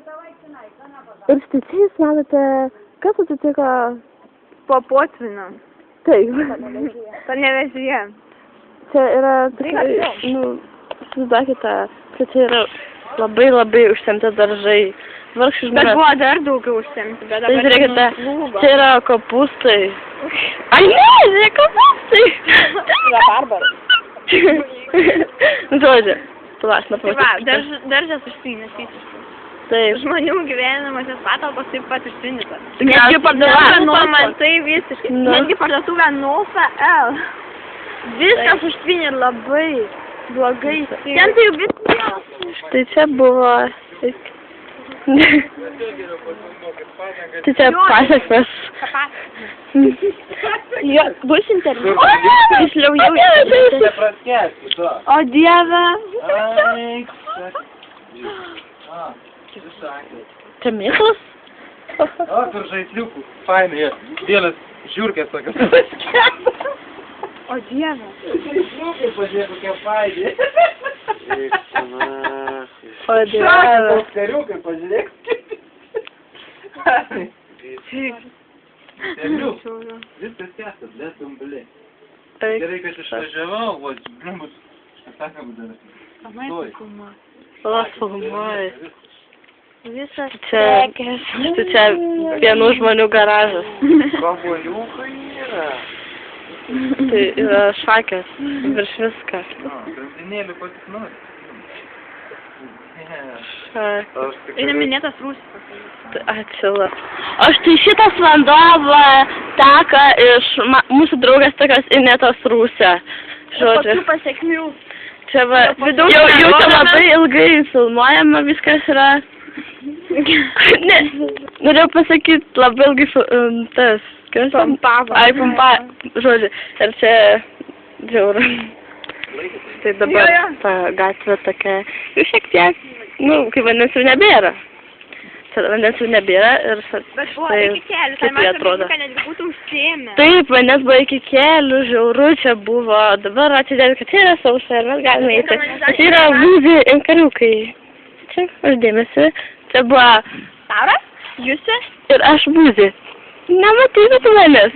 Ir štai čia jūs matote, kas atsitiko Po potvino. taip. Panevėžyje. Čia yra tikrai, įsivaizduokite, kad čia yra labai užsemti daržai. Vargšai Bet žmonės. buvo dar daugiau užsemti, bet Tai dabar žiūrėkite, nuslūgo. čia yra kopūstai. Ai ne, čia kopūstai. Rabarbarai. Žodžiu, palauk, Tai va, daržas užpynęs visiškai. Taip. Žmonių gyvenamosios patalpos taip pat užpindytos. Netgi parduotuvė Pamatai visiškai. Nu. Netgi parduotuvė Nofa L. Viskas užpynė labai blogai. Ten tai jau viskas. Tai čia buvo... Tai čia pasiekmes. Jo, bus interviu. Tiksliau jau. O Dieve. Čia mėsos? O, tur žaisliukų. Fainai, vienas žiūrkės tokios. O Dieve. Žaisliukai, pažiūrėk, kokie faini. O Dieve. Kariukai, pažiūrėk. Viskas kęstas, lėtum, blė. Gerai, kad išvažiavau, o blimbus, štaką būdara. Filmuoji. Visas Čia, štai čia vienų žmonių garažas. Kavoliukai yra. Tai yra šakės virš viską. Grandinėlių patik nori. Šakės. ir neminėtas Rūsis. Atsila. O štai šitas vanduo teka iš mūsų draugės tokios Inetos Rūsio. Žodžiu. Kokių pasiekmių. Čia va, jau čia labai ilgai filmuojama, viskas yra. Ne, norėjau pasakyti, labai ilgai tas, kas? Pumpavo. Ai, žodžiu, ir čia žiauru. Tai dabar ta gatvė tokia, jau šiek tiek, kai vandens jau nebėra. Čia vandens jau nebėra ir Bet buvo štai iki kelių, tai kaip jie atrodo. man netgi būtų užsiėmę. Taip, vandens buvo iki kelių, žiauru čia buvo, dabar atsidėti, kad čia yra sausa ir mes galime eiti. Tai yra būzi inkariukai. Čia, uždėmesi, čia buvo Tauras? Jusė? ir aš būzi. Nematai, bet manęs.